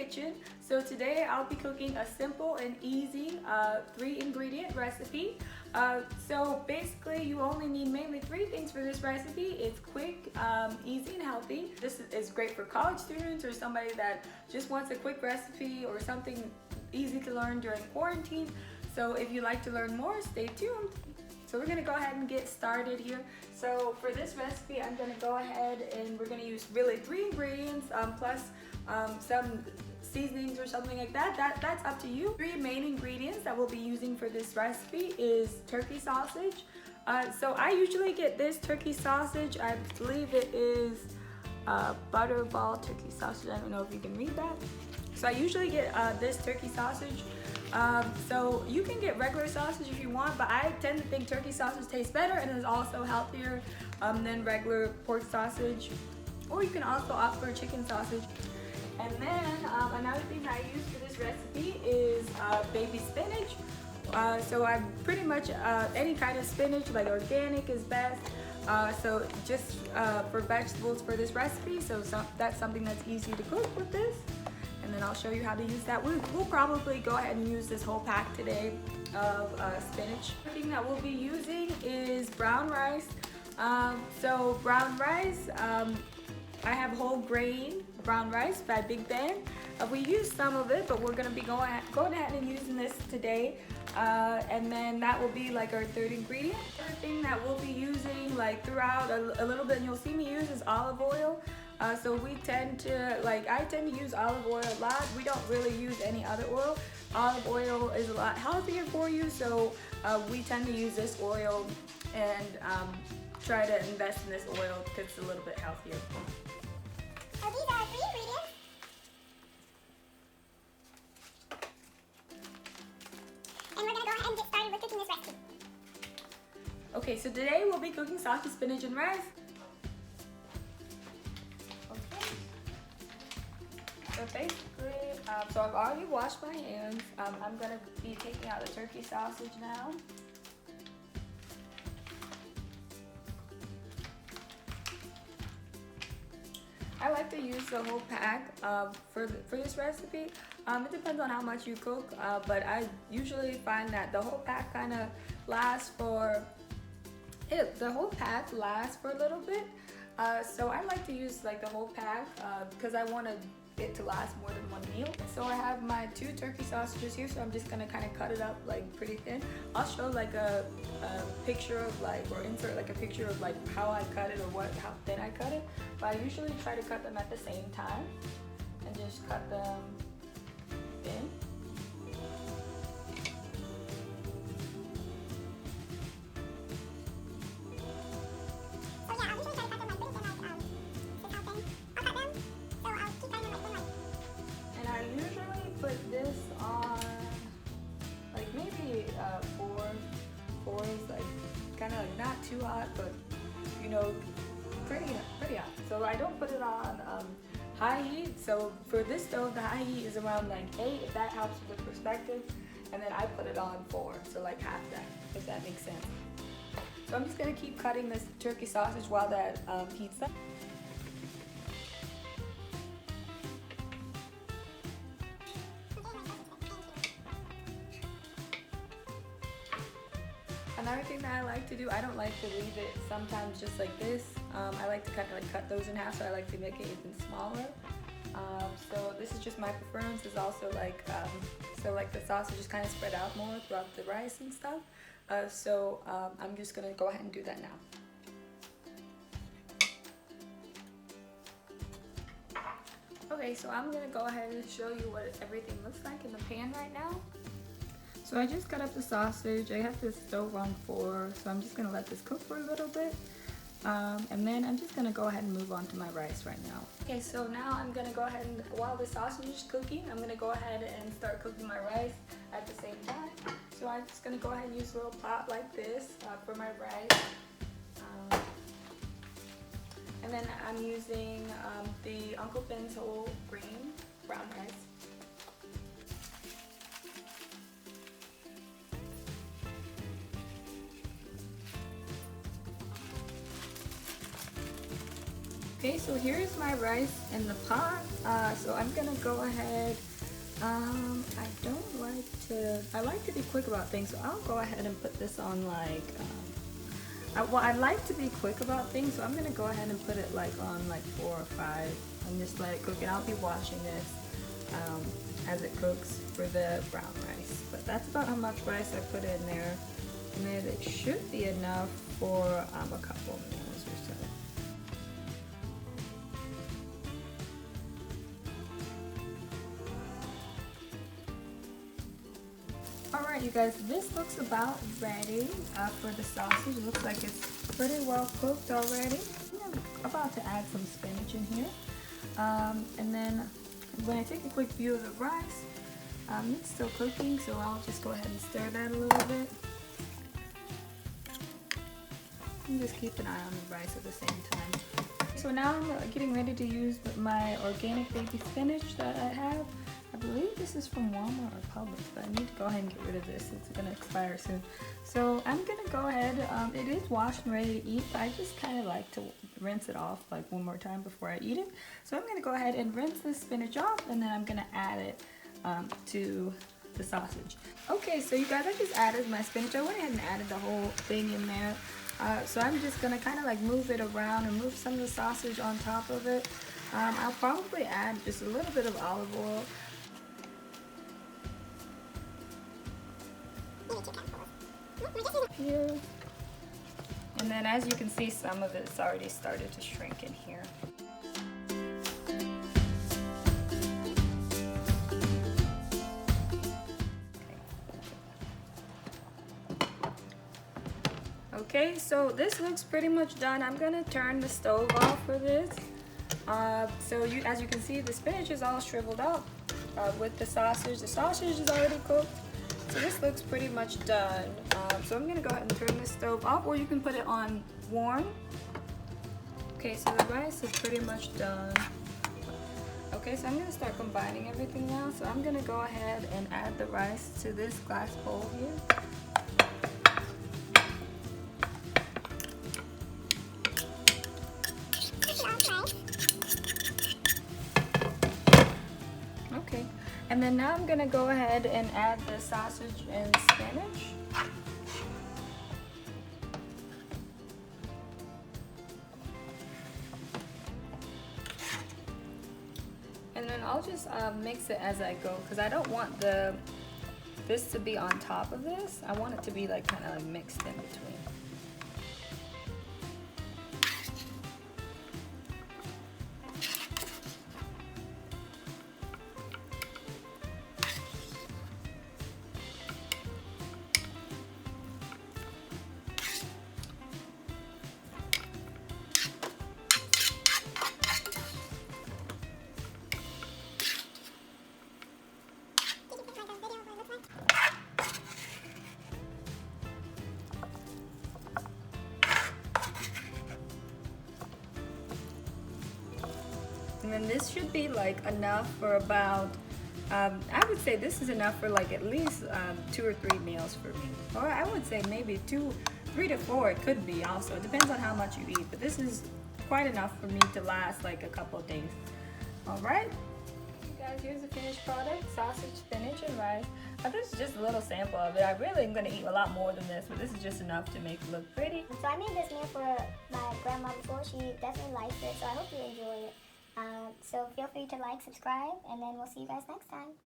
kitchen. So today I'll be cooking a simple and easy 3-ingredient recipe. So basically you only need mainly 3 things for this recipe. It's quick, easy, and healthy. This is great for college students or somebody that just wants a quick recipe or something easy to learn during quarantine. So if you'd like to learn more, stay tuned. So we're gonna go ahead and get started here. So for this recipe, I'm gonna go ahead and we're gonna use really 3 ingredients plus some seasonings or something like that. That's up to you. 3 main ingredients that we'll be using for this recipe is turkey sausage. So I usually get this turkey sausage. I believe it is butterball turkey sausage. I don't know if you can read that. So I usually get this turkey sausage. So you can get regular sausage if you want, but I tend to think turkey sausage tastes better and is also healthier than regular pork sausage. Or you can also opt for chicken sausage. And then another thing that I use for this recipe is baby spinach. So I pretty much any kind of spinach, like organic is best. So just for vegetables for this recipe, so that's something that's easy to cook with this. And then I'll show you how to use that. We'll probably go ahead and use this whole pack today of spinach. The thing that we'll be using is brown rice. So brown rice, I have whole grain brown rice by Big Ben. We used some of it, but we're gonna be going ahead and using this today. And then that will be like our 3rd ingredient. The other thing that we'll be using like throughout a little bit, and you'll see me use, is olive oil. So we tend to, I tend to use olive oil a lot. We don't really use any other oil. Olive oil is a lot healthier for you, so we tend to use this oil and try to invest in this oil because it's a little bit healthier. So these are 3 ingredients. And we're going to go ahead and get started with cooking this recipe. Okay, so today we'll be cooking sausage, spinach, and rice. So basically, so I've already washed my hands. I'm going to be taking out the turkey sausage now. I like to use the whole pack for this recipe. It depends on how much you cook, but I usually find that the whole pack kind of lasts for, the whole pack lasts for a little bit. So I like to use like the whole pack because I want it to last more than one meal. So I have my 2 turkey sausages here, so I'm just gonna kind of cut it up like pretty thin. I'll show like a picture of or insert like a picture of like how I cut it or how thin I cut it. But I usually try to cut them at the same time and just cut them thin. Put this on like maybe 4 is like kind of like not too hot, but you know, pretty hot. So I don't put it on high heat. So for this stove, the high heat is around like 8, if that helps with perspective. And then I put it on 4, so like half that, if that makes sense. So I'm just gonna keep cutting this turkey sausage while that heats up. Another thing that I like to do, I don't like to leave it sometimes just like this. I like to kind of like cut those in half, so I like to make it even smaller. So this is just my preference. Is also like so like the sausage is kind of spread out more throughout the rice and stuff. So I'm just gonna go ahead and do that now. Okay, so I'm gonna go ahead and show you what everything looks like in the pan right now. So I just cut up the sausage. I have this stove on 4, so I'm just gonna let this cook for a little bit. And then I'm just gonna go ahead and move on to my rice right now. Okay, so now I'm gonna go ahead and, while the sausage is cooking, I'm gonna go ahead and start cooking my rice at the same time. So I'm just gonna go ahead and use a little pot like this for my rice. And then I'm using the Uncle Ben's whole grain brown rice. Okay, so here's my rice in the pot. So I'm gonna go ahead. I like to be quick about things, so I'll go ahead and put this on like, I like to be quick about things, so I'm gonna go ahead and put it like on like 4 or 5 and just let it cook. And I'll be watching this as it cooks for the brown rice. But that's about how much rice I put in there, and then it should be enough for a couple meals or so. Alright you guys, this looks about ready for the sausage. It looks like it's pretty well cooked already. I'm about to add some spinach in here. And then when I take a quick view of the rice, it's still cooking, so I'll just go ahead and stir that a little bit. And just keep an eye on the rice at the same time. So now I'm getting ready to use my organic baby spinach that I have. I believe this is from Walmart or Publix, but I need to go ahead and get rid of this. It's gonna expire soon. So I'm gonna go ahead, it is washed and ready to eat, but I just kind of like to rinse it off like one more time before I eat it. So I'm gonna go ahead and rinse this spinach off, and then I'm gonna add it to the sausage. Okay, so you guys, I just added my spinach. I went ahead and added the whole thing in there. So I'm just gonna kind of like move it around and move some of the sausage on top of it. I'll probably add just a little bit of olive oil. Here. And then as you can see, some of it's already started to shrink in here. Okay, so this looks pretty much done. I'm gonna turn the stove off for this. As you can see, the spinach is all shriveled up with the sausage. The sausage is already cooked. So this looks pretty much done. So I'm gonna go ahead and turn the stove off, or you can put it on warm. Okay, so the rice is pretty much done. Okay, so I'm gonna start combining everything now. So I'm gonna go ahead and add the rice to this glass bowl here. Okay, and then now I'm gonna go ahead and add the sausage and spinach. And then I'll just mix it as I go, because I don't want this to be on top of this. I want it to be like kind of like mixed in between. And then this should be like enough for about, I would say this is enough for like at least 2 or 3 meals for me. Or I would say maybe 3 to 4 it could be also. It depends on how much you eat, but this is quite enough for me to last like a couple of days. All right. Guys, here's the finished product: sausage, spinach, and rice. This is just a little sample of it. I really am going to eat a lot more than this, but this is just enough to make it look pretty. So I made this meal for my grandma before. She definitely likes it, so I hope you enjoy it. So feel free to like, subscribe, and then we'll see you guys next time.